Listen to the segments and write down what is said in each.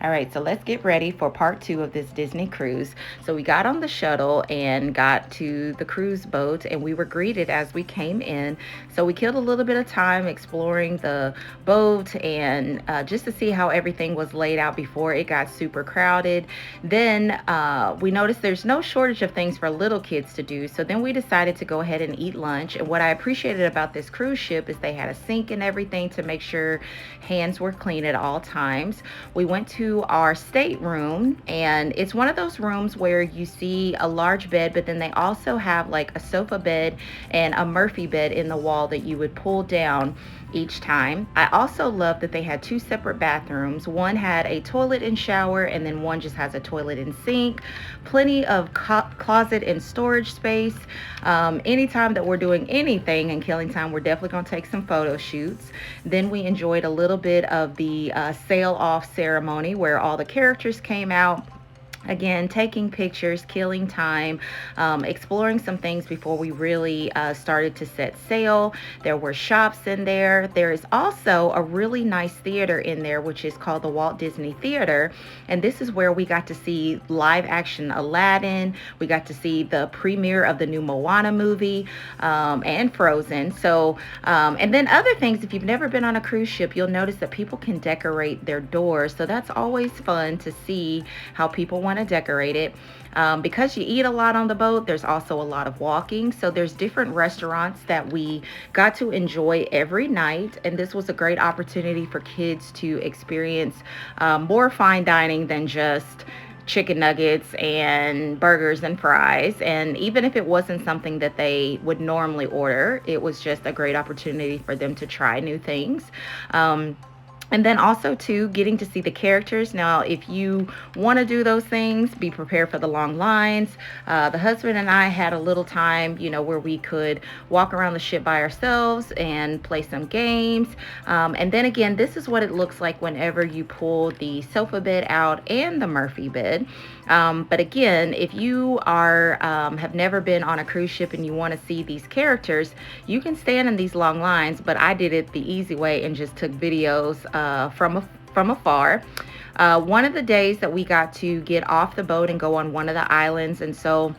All right, so let's get ready for part two of this Disney cruise. So we got on the shuttle and got to the cruise boat, and we were greeted as we came in. So we killed a little bit of time exploring the boat and just to see how everything was laid out before it got super crowded. Then we noticed there's no shortage of things for little kids to do. So then we decided to go ahead and eat lunch. And what I appreciated about this cruise ship is they had a sink and everything to make sure hands were clean at all times. We went to our stateroom, and it's one of those rooms where you see a large bed, but then they also have like a sofa bed and a Murphy bed in the wall that you would pull down each time. I also love that they had two separate bathrooms. One had a toilet and shower, and then one just has a toilet and sink. Plenty of closet and storage space. Anytime that we're doing anything in Killing Time, we're definitely going to take some photo shoots. Then we enjoyed a little bit of the sail off ceremony where all the characters came out. Again, taking pictures, killing time, exploring some things before we really started to set sail. There were shops in there. There is also a really nice theater in there, which is called the Walt Disney Theater. And this is where we got to see live action Aladdin. We got to see the premiere of the new Moana movie and Frozen. And then other things, if you've never been on a cruise ship, you'll notice that people can decorate their doors. So that's always fun to see how people want to decorate it. Because you eat a lot on the boat, there's also a lot of walking. So there's different restaurants that we got to enjoy every night. And this was a great opportunity for kids to experience more fine dining than just chicken nuggets and burgers and fries. And even if it wasn't something that they would normally order, it was just a great opportunity for them to try new things. And then also too, getting to see the characters. Now if you want to do those things, be prepared for the long lines. The husband and I had a little time, where we could walk around the ship by ourselves and play some games. And then again, this is what it looks like whenever you pull the sofa bed out and the Murphy bed. But again, if you are have never been on a cruise ship and you want to see these characters, you can stand in these long lines. But I did it the easy way and just took videos from afar. One of the days that we got to get off the boat and go on one of the islands, and so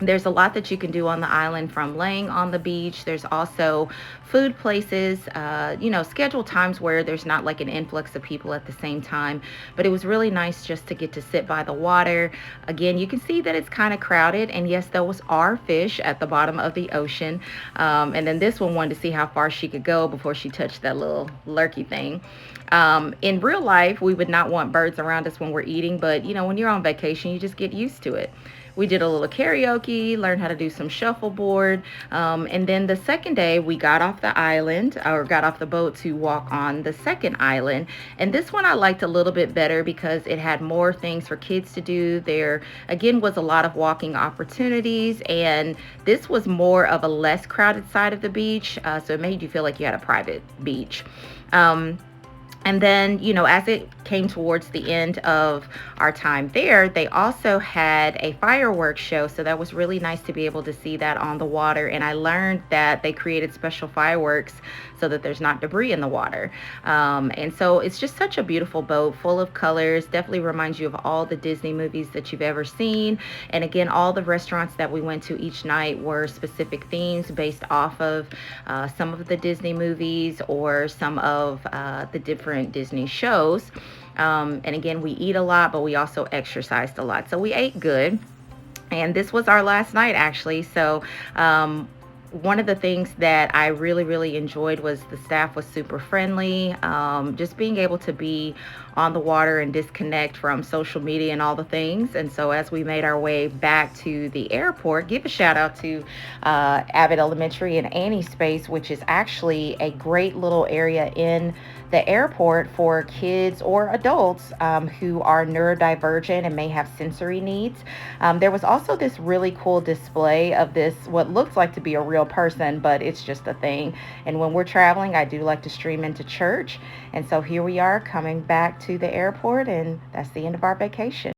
there's a lot that you can do on the island from laying on the beach. There's also food places, scheduled times where there's not like an influx of people at the same time. But it was really nice just to get to sit by the water. Again, you can see that it's kind of crowded. And yes, those are fish at the bottom of the ocean. And then this one wanted to see how far she could go before she touched that little lurky thing. In real life, we would not want birds around us when we're eating. But, when you're on vacation, you just get used to it. We did a little karaoke, learned how to do some shuffleboard. And then the second day, we got off the island or got off the boat to walk on the second island. And this one I liked a little bit better because it had more things for kids to do. There, again, was a lot of walking opportunities. And this was more of a less crowded side of the beach. So it made you feel like you had a private beach. And then, as it came towards the end of our time there, they also had a fireworks show. So that was really nice to be able to see that on the water. And I learned that they created special fireworks so that there's not debris in the water. And so it's just such a beautiful boat full of colors. Definitely reminds you of all the Disney movies that you've ever seen. And again, all the restaurants that we went to each night were specific themes based off of some of the Disney movies or some of the different Disney shows. And again, we eat a lot, but we also exercised a lot. So we ate good. And this was our last night, actually. So one of the things that I really, really enjoyed was the staff was super friendly. Just being able to be on the water and disconnect from social media and all the things. And so as we made our way back to the airport, give a shout out to Abbott Elementary and Annie Space, which is actually a great little area in the airport for kids or adults who are neurodivergent and may have sensory needs. There was also this really cool display of this, what looks like to be a real person, but it's just a thing. And when we're traveling, I do like to stream into church. And so here we are coming back to the airport, and that's the end of our vacation.